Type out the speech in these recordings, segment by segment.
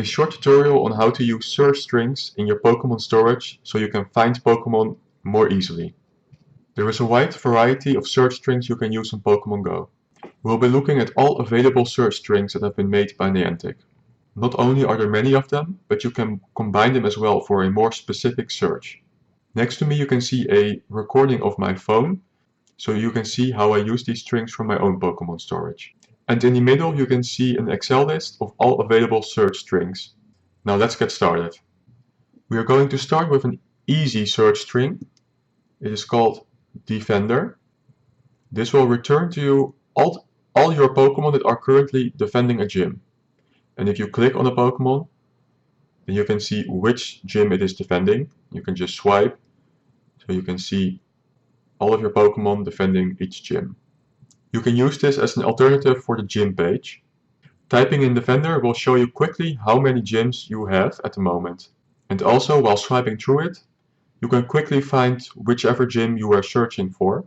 A short tutorial on how to use search strings in your Pokemon storage so you can find Pokemon more easily. There is a wide variety of search strings you can use in Pokemon Go. We'll be looking at all available search strings that have been made by Niantic. Not only are there many of them, but you can combine them as well for a more specific search. Next to me you can see a recording of my phone, so you can see how I use these strings from my own Pokemon storage. And in the middle you can see an Excel list of all available search strings. Now let's get started. We are going to start with an easy search string. It is called Defender. This will return to you all your Pokemon that are currently defending a gym. And if you click on a Pokemon, then you can see which gym it is defending. You can just swipe, so you can see all of your Pokemon defending each gym. You can use this as an alternative for the gym page. Typing in Defender will show you quickly how many gyms you have at the moment. And also, while swiping through it, you can quickly find whichever gym you are searching for,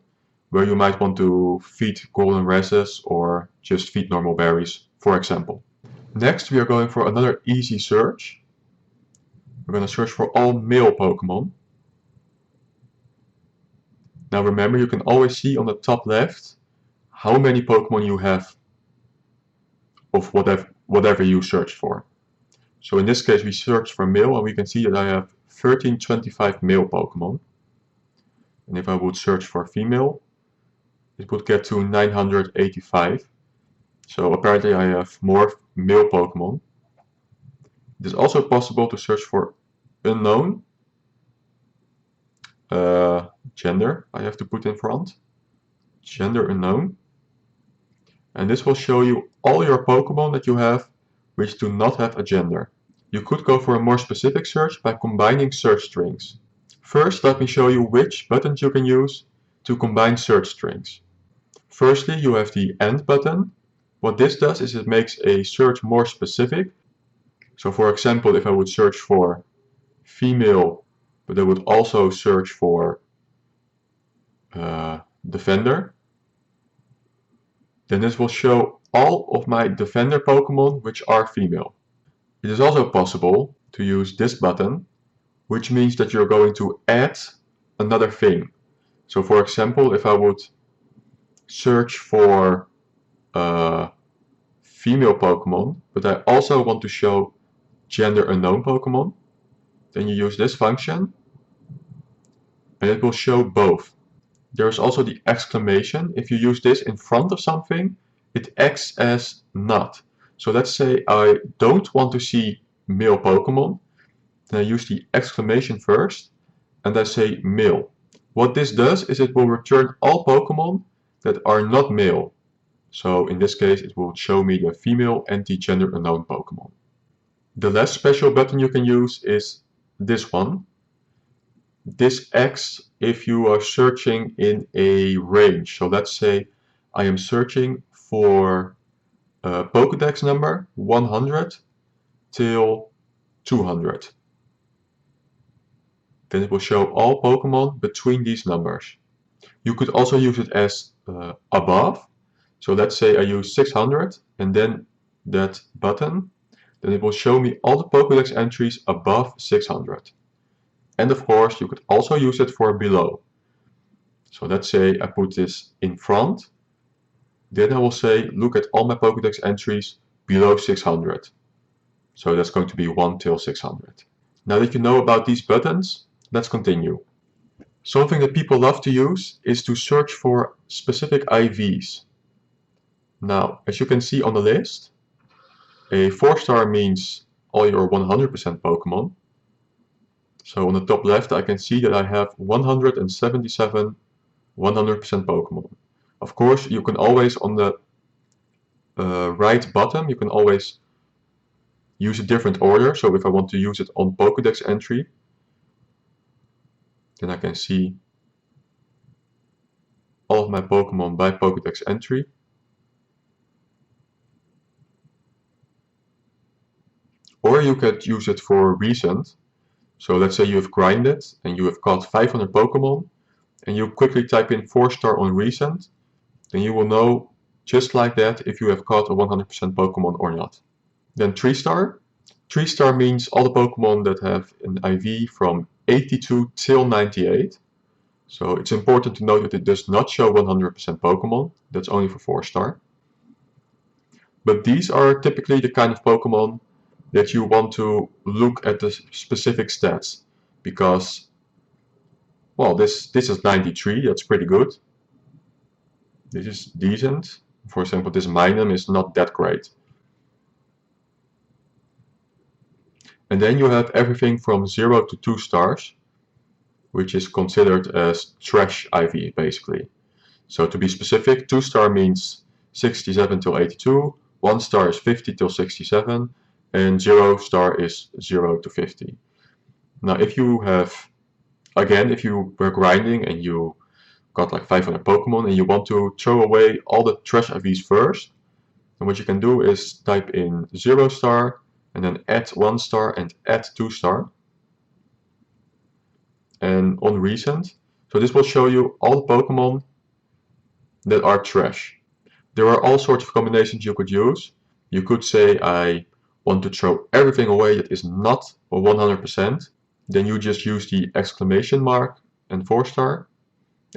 where you might want to feed golden reses or just feed normal berries, for example. Next, we are going for another easy search. We're going to search for all male Pokemon. Now remember, you can always see on the top left how many Pokemon you have of whatever you search for. So in this case we search for male and we can see that I have 1325 male Pokemon. And if I would search for female, it would get to 985. So apparently I have more male Pokemon. It is also possible to search for unknown. Gender I have to put in front. Gender unknown. And this will show you all your Pokemon that you have which do not have a gender. You could go for a more specific search by combining search strings. First, let me show you which buttons you can use to combine search strings. Firstly, you have the AND button. What this does is it makes a search more specific. So for example, if I would search for female, but I would also search for Defender, then this will show all of my Defender Pokemon which are female. It is also possible to use this button, which means that you're going to add another thing. So for example, if I would search for female Pokemon, but I also want to show gender unknown Pokemon, then you use this function and it will show both. There is also the exclamation. If you use this in front of something, it acts as not. So let's say I don't want to see male Pokemon, then I use the exclamation first and I say male. What this does is it will return all Pokemon that are not male. So in this case it will show me the female and the gender unknown Pokemon. The last special button you can use is this one. This acts if you are searching in a range. So let's say I am searching for a pokedex number 100 till 200. Then it will show all Pokemon between these numbers. You could also use it as above. So let's say I use 600 and then that button. Then it will show me all the Pokedex entries above 600. And of course, you could also use it for below. So let's say I put this in front. Then I will say, look at all my Pokedex entries below 600. So that's going to be 1 till 600. Now that you know about these buttons, let's continue. Something that people love to use is to search for specific IVs. Now, as you can see on the list, a 4-star means all your 100% Pokemon. So on the top left I can see that I have 177 100% Pokemon. Of course you can always on the right bottom you can always use a different order. So if I want to use it on Pokedex entry, then I can see all of my Pokemon by Pokedex entry. Or you could use it for recent. So let's say you have grinded and you have caught 500 Pokemon and you quickly type in 4-star on recent, then you will know just like that if you have caught a 100% Pokemon or not. Then 3-star 3-star means all the Pokemon that have an IV from 82 till 98. So it's important to note that it does not show 100% Pokemon. That's only for 4-star. But these are typically the kind of Pokemon that you want to look at the specific stats. Because, well, this is 93, that's pretty good. This is decent. For example, this Minun is not that great. And then you have everything from 0 to 2 stars, which is considered as trash IV, basically. So to be specific, 2-star means 67 till 82, 1-star is 50 till 67, and 0-star is 0 to 50. Now if you have, again, if you were grinding and you got like 500 Pokemon and you want to throw away all the trash IVs first, then what you can do is type in 0-star and then add 1-star and add 2-star. And on recent, so this will show you all the Pokemon that are trash. There are all sorts of combinations you could use. You could say I want to throw everything away that is not a 100%. Then you just use the exclamation mark and 4-star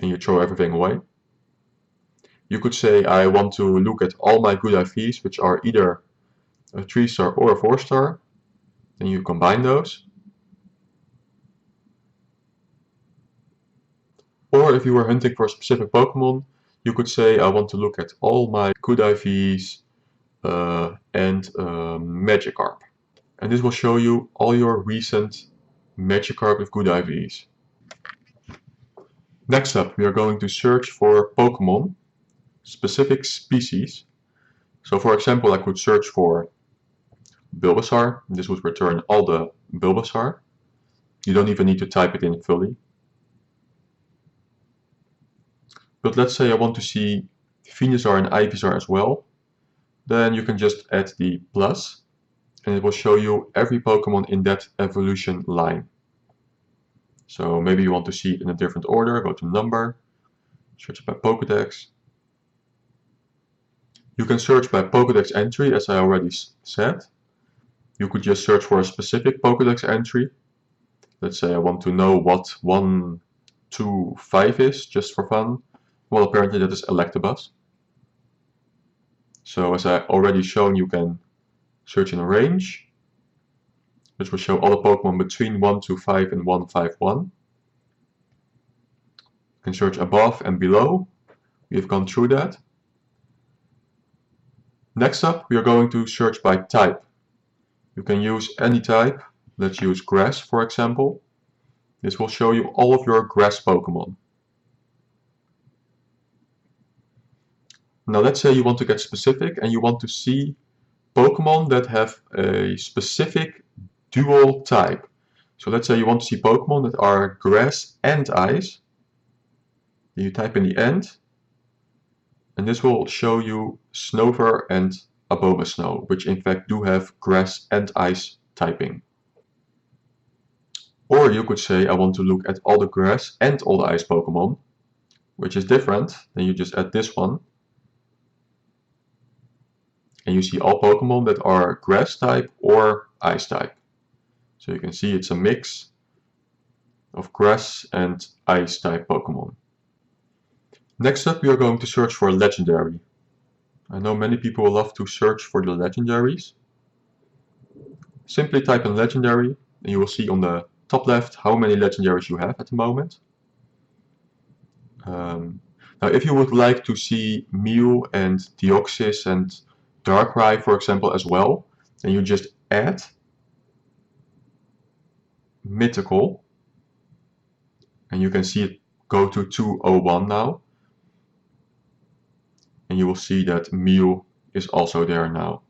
and you throw everything away. You could say I want to look at all my good IVs which are either a 3-star or a 4-star. Then you combine those. Or if you were hunting for a specific Pokemon, you could say I want to look at all my good IVs and Magikarp. And this will show you all your recent Magikarp with good IVs. Next up, we are going to search for Pokemon, specific species. So for example, I could search for Bulbasaur. This would return all the Bulbasaur. You don't even need to type it in fully. But let's say I want to see Venusaur and Ivysaur as well. Then you can just add the plus and it will show you every Pokemon in that evolution line. So maybe you want to see it in a different order, go to number, search by pokedex. You can search by pokedex entry, as I already said. You could just search for a specific pokedex entry. Let's say I want to know what 1, 2, 5 is, just for fun. Well, apparently that is Electabuzz. So as I already shown, you can search in a range, which will show all the Pokemon between 125 and 151. You can search above and below. We have gone through that. Next up, we are going to search by type. You can use any type. Let's use grass, for example. This will show you all of your grass Pokemon. Now let's say you want to get specific and you want to see Pokemon that have a specific dual type. So let's say you want to see Pokemon that are grass and ice. You type in the end, and this will show you Snover and Abobasnow, which in fact do have grass and ice typing. Or you could say I want to look at all the grass and all the ice Pokemon, which is different. Then you just add this one. And you see all Pokemon that are grass type or ice type. So you can see it's a mix of grass and ice type Pokemon. Next up, we are going to search for a legendary. I know many people love to search for the legendaries. Simply type in legendary and you will see on the top left how many legendaries you have at the moment. Now if you would like to see Mew and Deoxys and Darkrai, for example, as well, then you just add mythical and you can see it go to 201 now. And you will see that Mew is also there now.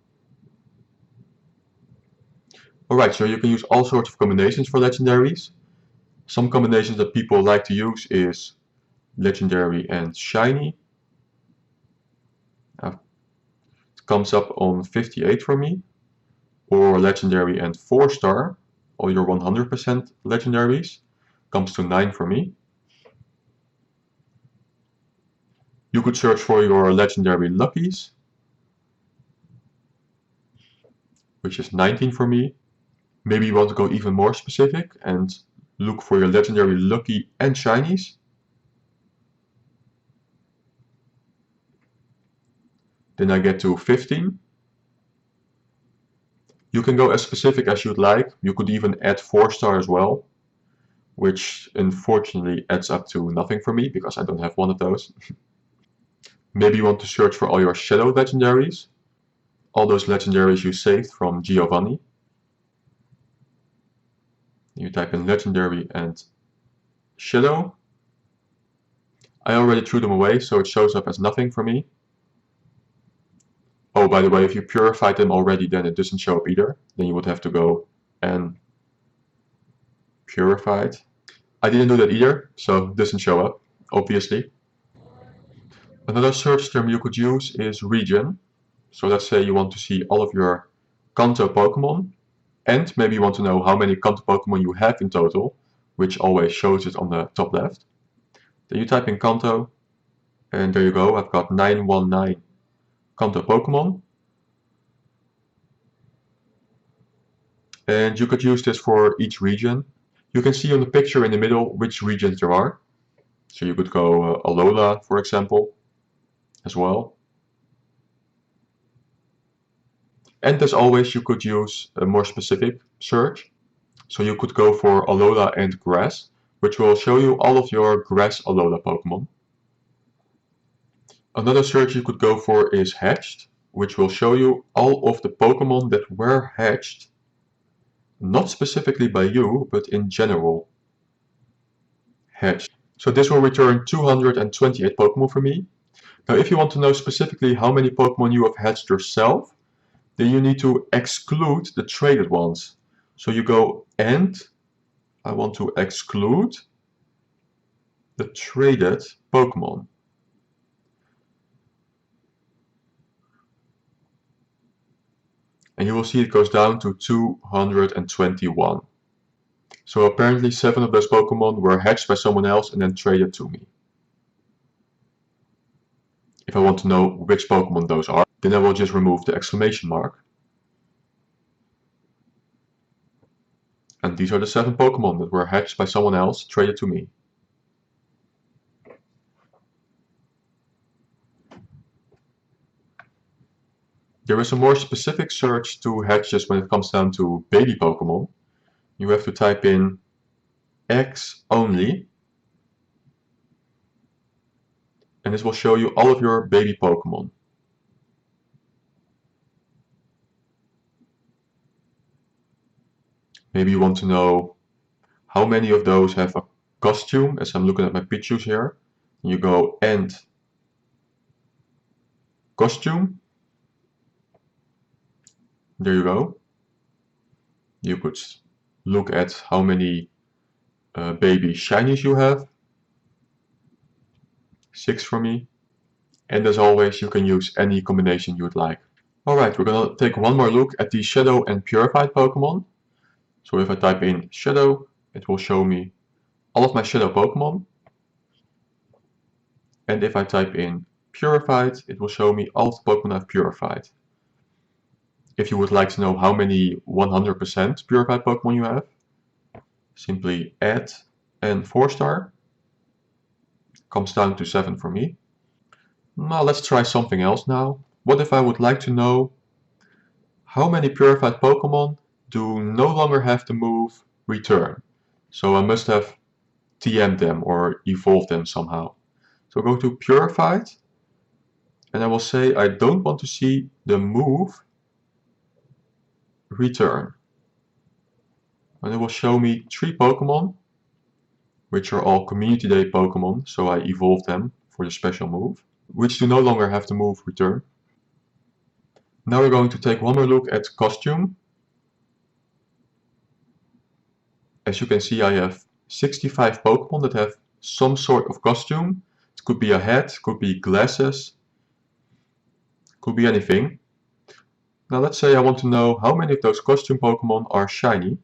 Alright, so you can use all sorts of combinations for legendaries. Some combinations that people like to use is legendary and shiny. It comes up on 58 for me. Or legendary and 4-star, all your 100% legendaries, comes to 9 for me. You could search for your legendary luckies, which is 19 for me. Maybe you want to go even more specific and look for your legendary lucky and shinies. Then I get to 15. You can go as specific as you'd like. You could even add 4-star as well, which unfortunately adds up to nothing for me because I don't have one of those. Maybe you want to search for all your shadow legendaries, all those legendaries you saved from Giovanni. You type in legendary and shadow. I already threw them away, so it shows up as nothing for me. Oh, by the way, if you purified them already, then it doesn't show up either. Then you would have to go and purified. I didn't do that either, so it doesn't show up, obviously. Another search term you could use is region. So let's say you want to see all of your Kanto Pokemon, and maybe you want to know how many Kanto Pokemon you have in total, which always shows it on the top left. Then you type in Kanto, and there you go, I've got 919 Kanto Pokemon. And you could use this for each region. You can see on the picture in the middle which regions there are. So you could go Alola, for example, as well. And as always, you could use a more specific search. So you could go for Alola and Grass, which will show you all of your Grass Alola Pokemon. Another search you could go for is Hatched, which will show you all of the Pokemon that were hatched, not specifically by you, but in general. Hatched. So this will return 228 Pokemon for me. Now if you want to know specifically how many Pokemon you have hatched yourself, then you need to exclude the traded ones. So you go and I want to exclude the traded Pokemon. And you will see it goes down to 221. So apparently 7 of those Pokemon were hatched by someone else and then traded to me. If I want to know which Pokemon those are, then I will just remove the exclamation mark. And these are the 7 Pokemon that were hatched by someone else, traded to me. There is a more specific search to hatches when it comes down to baby Pokemon. You have to type in X only, and this will show you all of your baby Pokemon. Maybe you want to know how many of those have a costume, as I'm looking at my Pichus here. You go and costume. There you go. You could look at how many baby shinies you have. 6 for me. And as always, you can use any combination you'd like. Alright, we're gonna take one more look at the Shadow and Purified Pokemon. So if I type in Shadow, it will show me all of my Shadow Pokemon. And if I type in Purified, it will show me all of the Pokemon I've purified. If you would like to know how many 100% purified Pokemon you have, simply add and 4-star. Comes down to 7 for me. Now let's try something else now. What if I would like to know how many purified Pokemon do no longer have the move Return? So I must have TM'd them or evolved them somehow. So go to Purified, and I will say I don't want to see the move Return. And it will show me 3 Pokemon, which are all communityday Pokemon, so I evolved them for the special move, which do no longer have the move Return. Now we're going to take one more look at Costume. As you can see, I have 65 Pokemon that have some sort of costume. It could be a hat, could be glasses, could be anything. Now let's say I want to know how many of those costume Pokemon are shiny.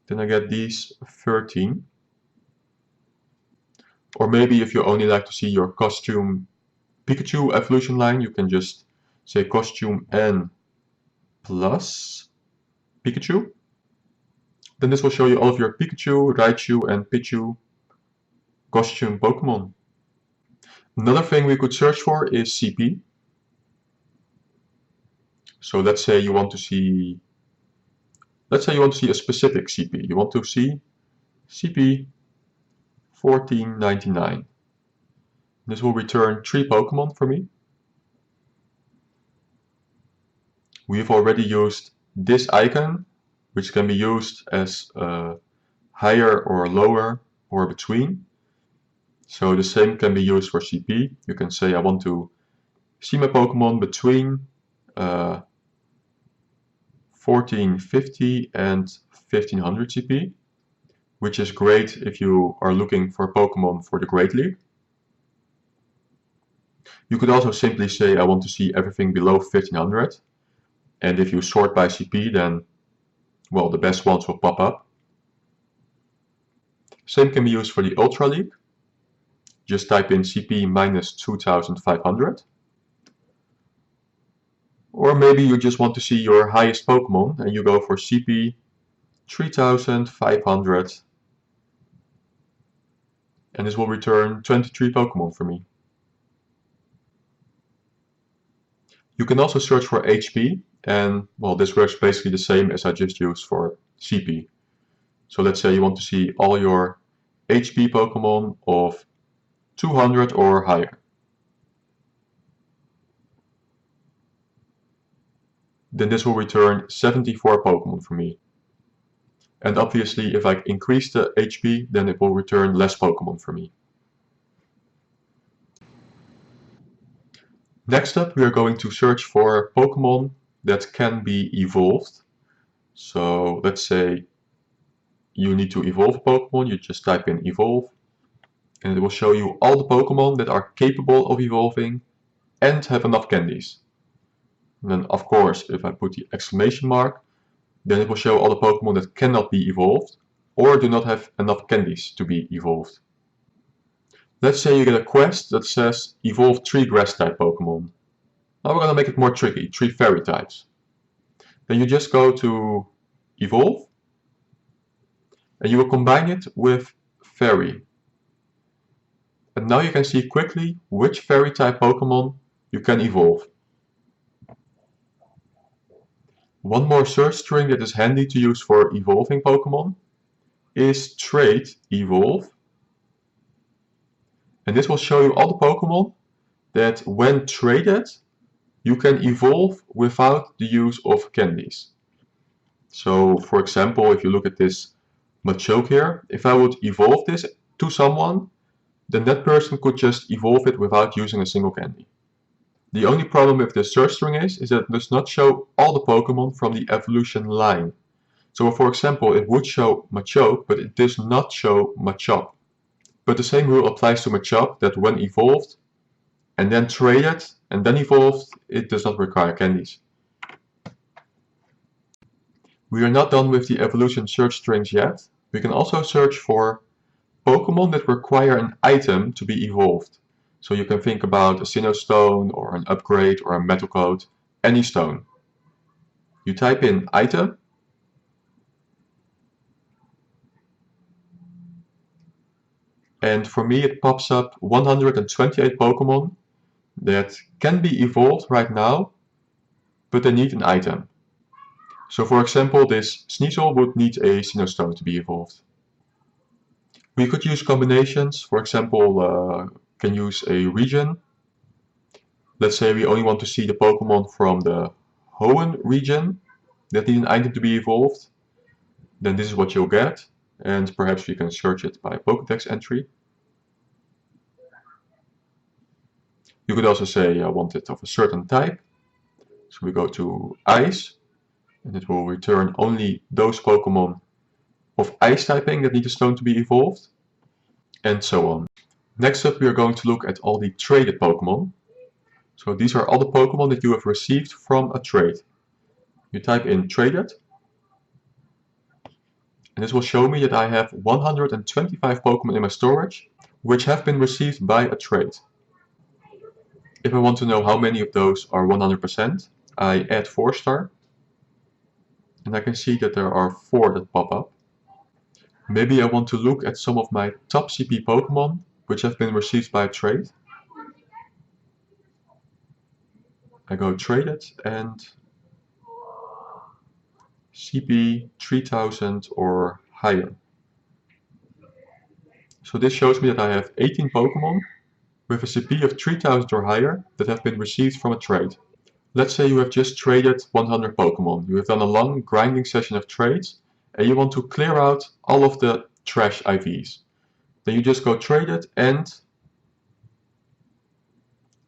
Then I get these 13. Or maybe if you only like to see your costume Pikachu evolution line, you can just say costume N plus Pikachu. Then this will show you all of your Pikachu, Raichu and Pichu costume Pokemon. Another thing we could search for is CP. So let's say you want to see a specific CP. You want to see CP 1499. This will return 3 Pokemon for me. We've already used this icon, which can be used as higher or lower or between. So the same can be used for CP. You can say I want to see my Pokemon between 1450 and 1500 CP, which is great if you are looking for Pokemon for the Great League. You could also simply say I want to see everything below 1500, and if you sort by CP, then, well, the best ones will pop up. Same can be used for the Ultra League. Just type in CP minus 2500. Or maybe you just want to see your highest Pokemon and you go for CP 3500. And this will return 23 Pokemon for me. You can also search for HP, and well, this works basically the same as I just used for CP. So let's say you want to see all your HP Pokemon of 200 or higher. Then this will return 74 Pokemon for me. And obviously if I increase the HP, then it will return less Pokemon for me. Next up, we are going to search for Pokemon that can be evolved. So let's say you need to evolve a Pokemon, you just type in evolve, and it will show you all the Pokemon that are capable of evolving and have enough candies. And then of course, if I put the exclamation mark, then it will show all the Pokemon that cannot be evolved or do not have enough candies to be evolved. Let's say you get a quest that says evolve 3 grass type Pokemon. Now we're going to make it more tricky, 3 fairy types. Then you just go to evolve and you will combine it with fairy. And now you can see quickly which fairy type Pokemon you can evolve. One more search string that is handy to use for evolving Pokemon is trait evolve. And this will show you all the Pokemon that when traded, you can evolve without the use of candies. So for example, if you look at this Machoke here, if I would evolve this to someone, then that person could just evolve it without using a single candy. The only problem with this search string is that it does not show all the Pokemon from the evolution line. So for example, it would show Machoke, but it does not show Machop. But the same rule applies to Machop, that when evolved and then traded and then evolved, it does not require candies. We are not done with the evolution search strings yet. We can also search for Pokemon that require an item to be evolved. So you can think about a Sinnoh Stone or an upgrade or a Metal Coat, any stone. You type in item. And for me it pops up 128 Pokemon that can be evolved right now, but they need an item. So for example, this Sneasel would need a Sinnoh Stone to be evolved. We could use combinations, for example, can use a region. Let's say we only want to see the Pokemon from the Hoenn region that need an item to be evolved. Then this is what you'll get, and perhaps we can search it by pokedex entry. You could also say I want it of a certain type. So we go to Ice, and it will return only those Pokemon of Ice typing that need a stone to be evolved, and so on. Next up, we are going to look at all the traded Pokemon. So these are all the Pokemon that you have received from a trade. You type in traded, and this will show me that I have 125 Pokemon in my storage, which have been received by a trade. If I want to know how many of those are 100%, I add 4-star. And I can see that there are 4 that pop up. Maybe I want to look at some of my top CP Pokemon which have been received by a trade. I go trade it and CP 3000 or higher. So this shows me that I have 18 Pokemon with a CP of 3000 or higher that have been received from a trade. Let's say you have just traded 100 Pokemon. You have done a long grinding session of trades and you want to clear out all of the trash IVs. Then you just go trade it and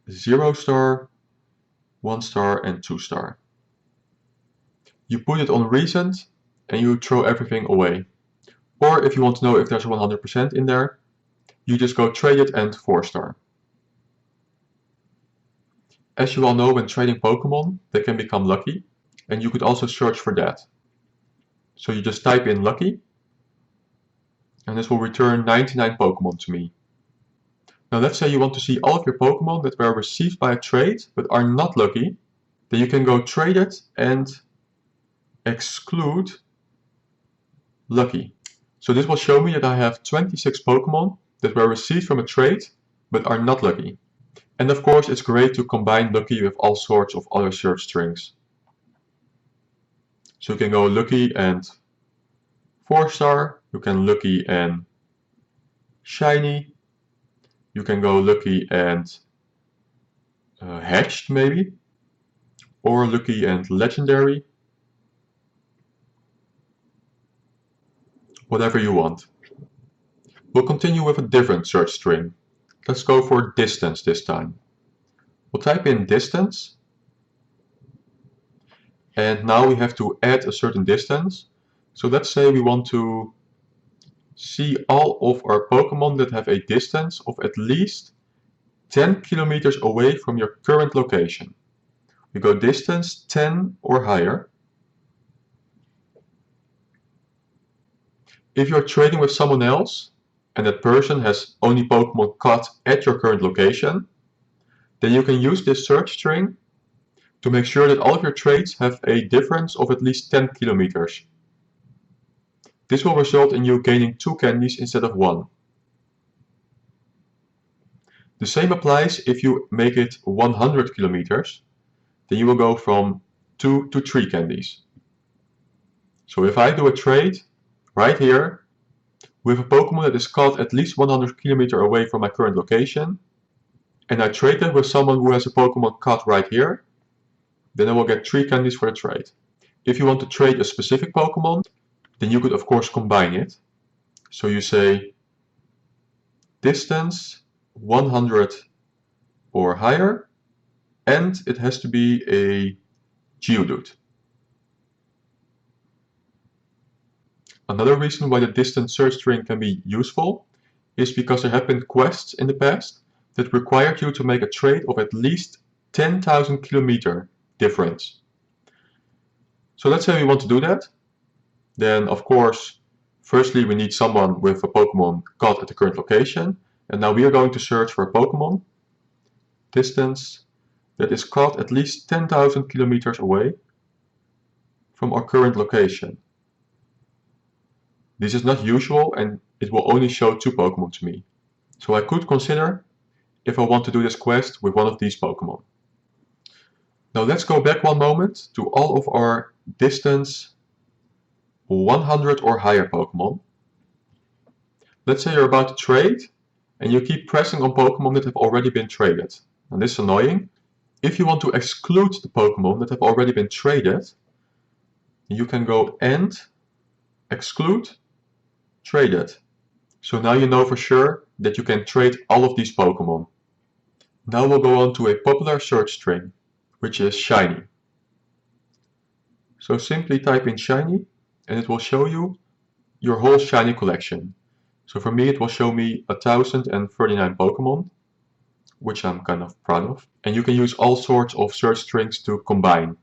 0-star, 1-star and 2-star. You put it on recent and you throw everything away. Or if you want to know if there's 100% in there, you just go trade it and 4-star. As you all know, when trading Pokemon, they can become lucky, and you could also search for that. So you just type in lucky, and this will return 99 Pokemon to me. Now let's say you want to see all of your Pokemon that were received by a trade but are not lucky, then you can go trade it and exclude lucky. So this will show me that I have 26 Pokemon that were received from a trade but are not lucky. And of course it's great to combine lucky with all sorts of other search strings. So you can go lucky and 4-star, you can lucky and shiny, you can go lucky and hatched maybe, or lucky and legendary, whatever you want. We'll continue with a different search string. Let's go for distance this time. We'll type in distance, and now we have to add a certain distance. So let's say we want to see all of our Pokemon that have a distance of at least 10 kilometers away from your current location. We go distance 10 or higher. If you're trading with someone else and that person has only Pokemon caught at your current location, then you can use this search string to make sure that all of your trades have a difference of at least 10 kilometers. This will result in you gaining 2 candies instead of 1. The same applies if you make it 100 kilometers, then you will go from 2 to 3 candies. So if I do a trade right here with a Pokemon that is caught at least 100 kilometers away from my current location, and I trade that with someone who has a Pokemon caught right here, then I will get 3 candies for the trade. If you want to trade a specific Pokemon, then you could of course combine it. So you say distance 100 or higher, and it has to be a Geodude. Another reason why the distance search string can be useful is because there have been quests in the past that required you to make a trade of at least 10,000 kilometer difference. So let's say we want to do that. Then of course, firstly we need someone with a Pokemon caught at the current location. And now we are going to search for a Pokemon distance that is caught at least 10,000 kilometers away from our current location. This is not usual and it will only show 2 Pokemon to me. So I could consider if I want to do this quest with one of these Pokemon. Now let's go back one moment to all of our distance 100 or higher Pokemon. Let's say you're about to trade and you keep pressing on Pokemon that have already been traded. And this is annoying. If you want to exclude the Pokemon that have already been traded, you can go and exclude traded. So now you know for sure that you can trade all of these Pokemon. Now we'll go on to a popular search string, which is shiny. So simply type in shiny and it will show you your whole shiny collection. So for me it will show me 1039 Pokemon, which I'm kind of proud of. And you can use all sorts of search strings to combine.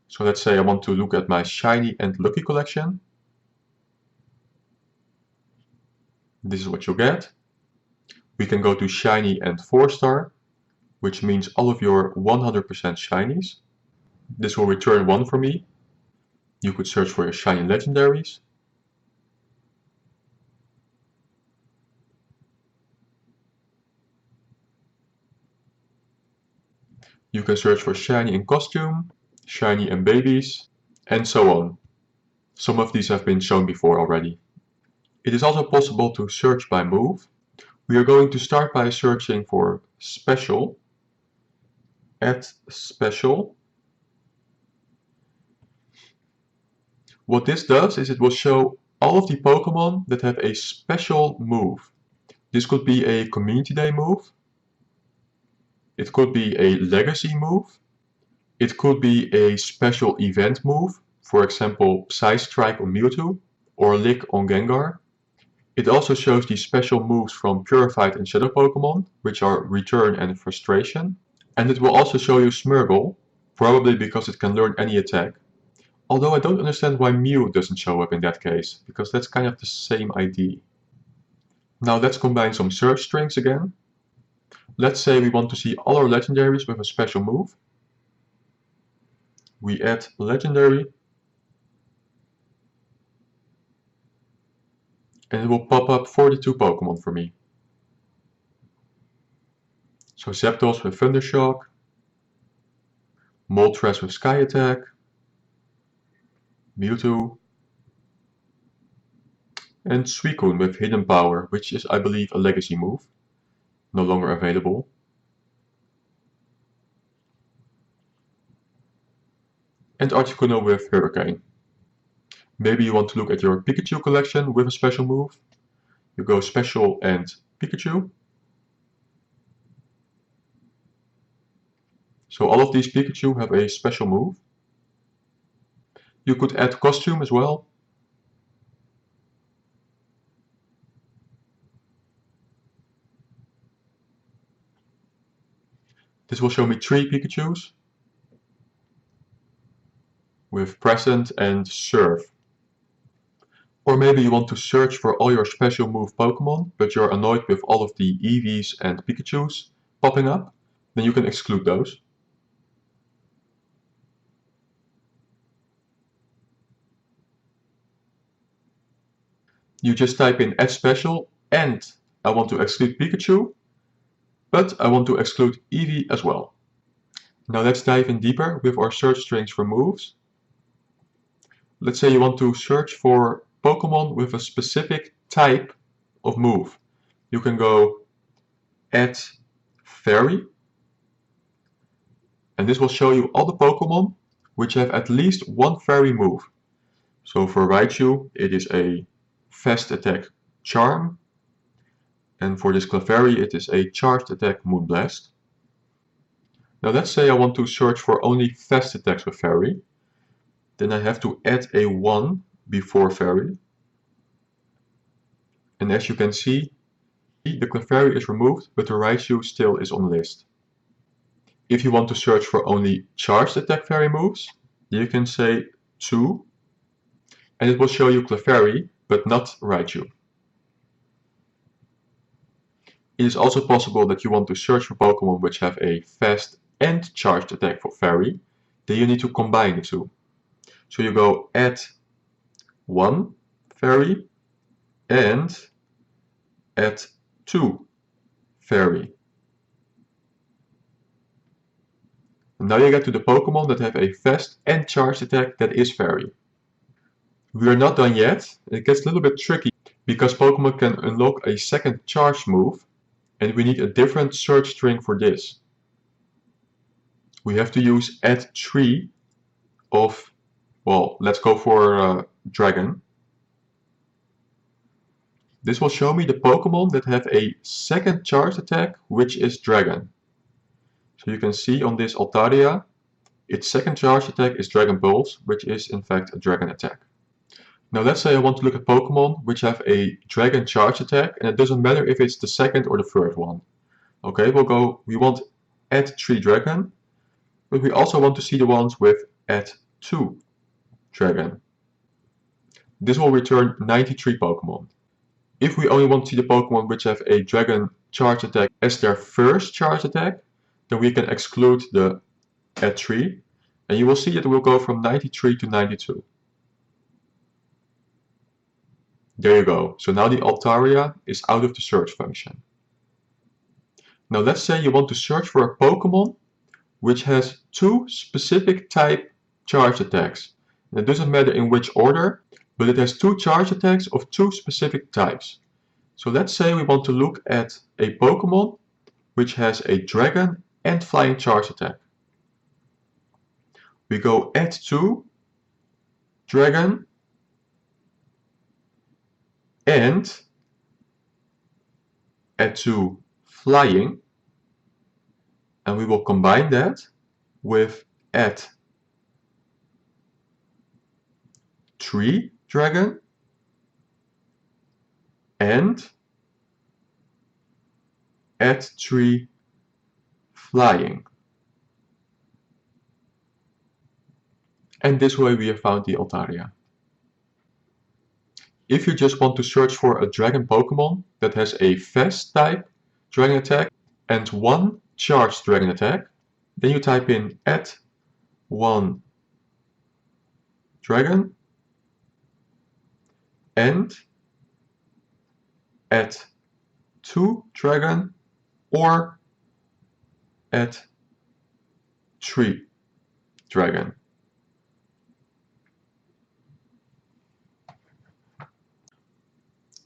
So let's say I want to look at my shiny and lucky collection. This is what you get. We can go to shiny and 4-star. which means all of your 100% shinies. This will return 1 for me. You could search for your shiny legendaries. You can search for shiny in costume, shiny and babies, and so on. Some of these have been shown before already. It is also possible to search by move. We are going to start by searching for special, add special. What this does is it will show all of the Pokemon that have a special move. This could be a Community Day move. It could be a legacy move. It could be a special event move, for example Psy Strike on Mewtwo or Lick on Gengar. It also shows the special moves from Purified and Shadow Pokemon, which are Return and Frustration. And it will also show you Smeargle, probably because it can learn any attack. Although I don't understand why Mew doesn't show up in that case, because that's kind of the same ID. Now let's combine some search strings again. Let's say we want to see all our legendaries with a special move. We add legendary. And it will pop up 42 Pokemon for me. So Zapdos with Thundershock, Moltres with Sky Attack, Mewtwo, and Suicune with Hidden Power, which is I believe a legacy move, no longer available. And Articuno with Hurricane. Maybe you want to look at your Pikachu collection with a special move. You go Special and Pikachu. So all of these Pikachu have a special move. You could add costume as well. This will show me 3 Pikachus with Present and Serve. Or maybe you want to search for all your special move Pokemon, but you're annoyed with all of the Eevees and Pikachus popping up, then you can exclude those. You just type in add special and I want to exclude Pikachu, but I want to exclude Eevee as well. Now let's dive in deeper with our search strings for moves. Let's say you want to search for Pokemon with a specific type of move. You can go add fairy, and this will show you all the Pokemon which have at least one fairy move. So for Raichu it is a fast attack Charm, and for this Clefairy it is a charged attack Moonblast. Now let's say I want to search for only fast attacks with fairy. Then I have to add a 1 before fairy. And as you can see, the Clefairy is removed, but the Raichu still is on the list. If you want to search for only charged attack fairy moves, you can say 2, and it will show you Clefairy, but not Raichu. It is also possible that you want to search for Pokemon which have a fast and charged attack for fairy. Then you need to combine the two. So you go add 1 fairy and add 2 fairy. And now you get to the Pokemon that have a fast and charged attack that is fairy. We are not done yet. It gets a little bit tricky because Pokemon can unlock a second charge move, and we need a different search string for this. We have to use add 3 of, well, let's go for Dragon. This will show me the Pokemon that have a second charge attack, which is Dragon. So you can see on this Altaria, its second charge attack is Dragon Pulse, which is in fact a Dragon attack. Now let's say I want to look at Pokemon which have a Dragon charge attack, and it doesn't matter if it's the second or the third one. Okay, we want add 3 Dragon, but we also want to see the ones with add 2 Dragon. This will return 93 Pokemon. If we only want to see the Pokemon which have a Dragon charge attack as their first charge attack, then we can exclude the add 3, and you will see it will go from 93 to 92. There you go. So now the Altaria is out of the search function. Now let's say you want to search for a Pokemon which has 2 specific type charge attacks. And it doesn't matter in which order, but it has 2 charge attacks of 2 specific types. So let's say we want to look at a Pokemon which has a dragon and flying charge attack. We go add 2 dragon and add 2 flying, and we will combine that with add 3 dragon and add 3 flying. And this way we have found the Altaria. If you just want to search for a dragon Pokemon that has a fast type dragon attack and 1 charged dragon attack, then you type in add 1 dragon and add 2 dragon or add 3 dragon.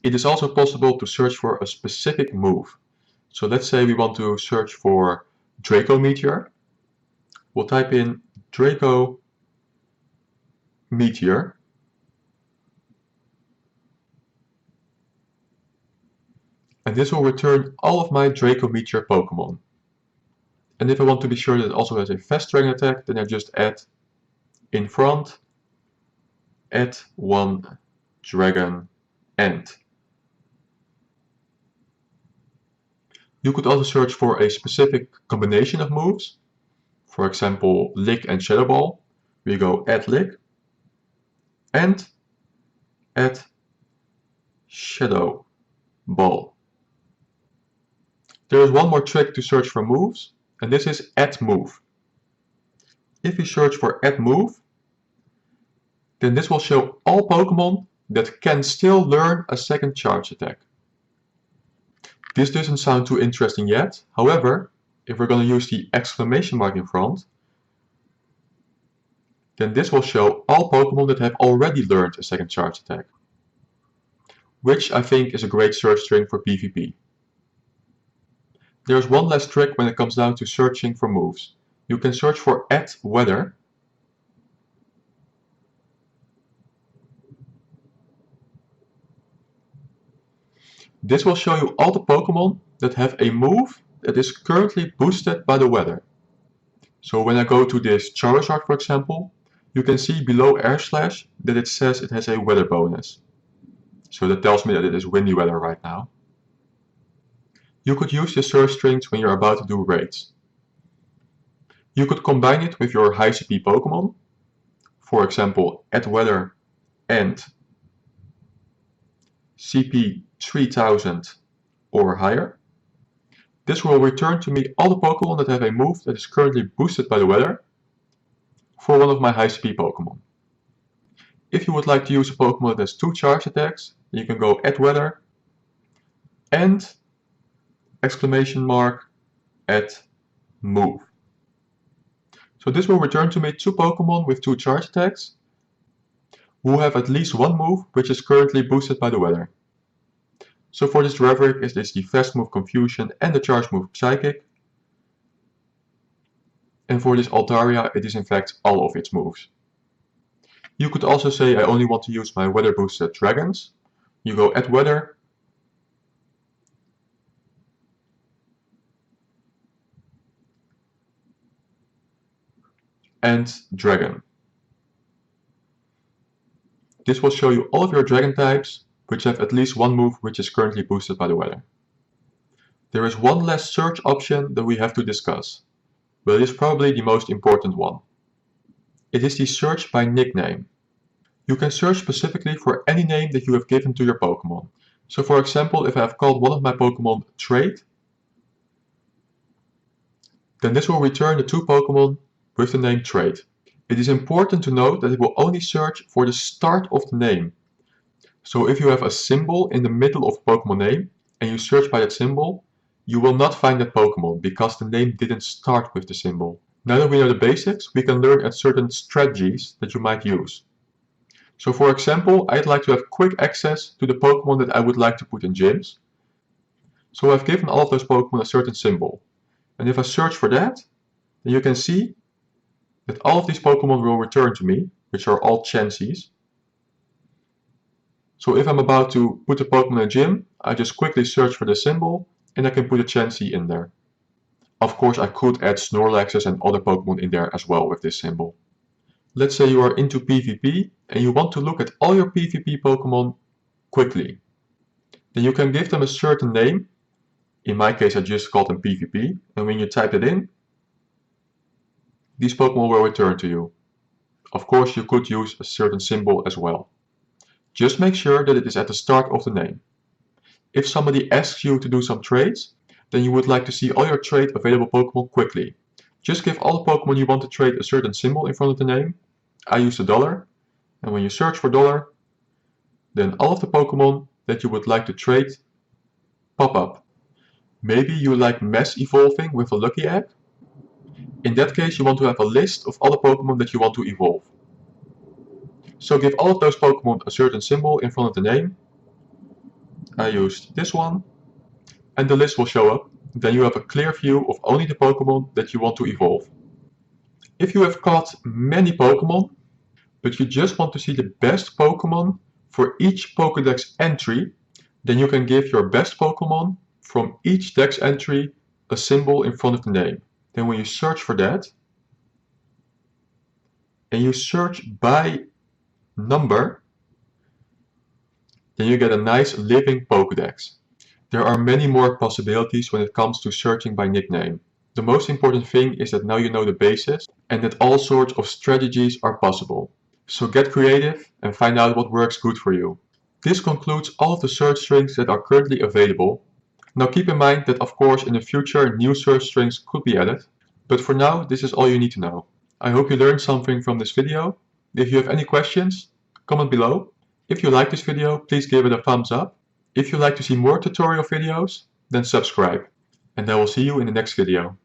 It is also possible to search for a specific move. So let's say we want to search for Draco Meteor. We'll type in Draco Meteor. And this will return all of my Draco Meteor Pokemon. And if I want to be sure that it also has a fast dragon attack, then I just add in front, add 1 dragon and. You could also search for a specific combination of moves. For example, Lick and Shadow Ball. We go add Lick and add Shadow Ball. There is one more trick to search for moves, and this is add move. If we search for add move, then this will show all Pokemon that can still learn a second charge attack. This doesn't sound too interesting yet. However, if we're going to use the exclamation mark in front, then this will show all Pokemon that have already learned a second charge attack, which I think is a great search string for PvP. There's one last trick when it comes down to searching for moves. You can search for add weather. This will show you all the Pokemon that have a move that is currently boosted by the weather. So when I go to this Charizard, for example, you can see below / that it says it has a weather bonus. So that tells me that it is windy weather right now. You could use the search strings when you're about to do raids. You could combine it with your high CP Pokemon. For example, add weather and CP 3000 or higher. This will return to me all the Pokemon that have a move that is currently boosted by the weather for one of my high CP Pokemon. If you would like to use a Pokemon that has 2 charge attacks, you can go add weather and exclamation mark add move. So this will return to me 2 Pokemon with 2 charge attacks who have at least 1 move which is currently boosted by the weather. So for this Dreverick, it is the fast move Confusion and the charge move Psychic. And for this Altaria, it is in fact all of its moves. You could also say I only want to use my weather boosted dragons. You go add weather and dragon. This will show you all of your dragon types which have at least 1 move which is currently boosted by the weather. There is one last search option that we have to discuss, but it is probably the most important one. It is the search by nickname. You can search specifically for any name that you have given to your Pokemon. So for example, if I have called one of my Pokemon Trade, then this will return the 2 Pokemon with the name trait. It is important to note that it will only search for the start of the name. So if you have a symbol in the middle of a Pokemon name and you search by that symbol, you will not find that Pokemon because the name didn't start with the symbol. Now that we know the basics, we can learn at certain strategies that you might use. So for example, I'd like to have quick access to the Pokemon that I would like to put in gyms. So I've given all of those Pokemon a certain symbol. And if I search for that, then you can see that all of these Pokemon will return to me, which are all Chanseys. So if I'm about to put a Pokemon in a gym, I just quickly search for the symbol and I can put a Chansey in there. Of course, I could add Snorlaxes and other Pokemon in there as well with this symbol. Let's say you are into PvP and you want to look at all your PvP Pokemon quickly. Then you can give them a certain name. In my case, I just called them PvP, and when you type it in, these Pokemon will return to you. Of course, you could use a certain symbol as well. Just make sure that it is at the start of the name. If somebody asks you to do some trades, then you would like to see all your trade available Pokemon quickly. Just give all the Pokemon you want to trade a certain symbol in front of the name. I use the dollar, and when you search for dollar, then all of the Pokemon that you would like to trade pop up. Maybe you like mass evolving with a lucky egg. In that case, you want to have a list of all the Pokemon that you want to evolve. So give all of those Pokemon a certain symbol in front of the name. I used this one, and the list will show up. Then you have a clear view of only the Pokemon that you want to evolve. If you have caught many Pokemon, but you just want to see the best Pokemon for each Pokedex entry, then you can give your best Pokemon from each dex entry a symbol in front of the name. Then when you search for that, and you search by number, then you get a nice living Pokedex. There are many more possibilities when it comes to searching by nickname. The most important thing is that now you know the basis and that all sorts of strategies are possible. So get creative and find out what works good for you. This concludes all of the search strings that are currently available. Now keep in mind that of course in the future new search strings could be added, but for now this is all you need to know. I hope you learned something from this video. If you have any questions, comment below. If you like this video, please give it a thumbs up. If you'd like to see more tutorial videos, then subscribe. And I will see you in the next video.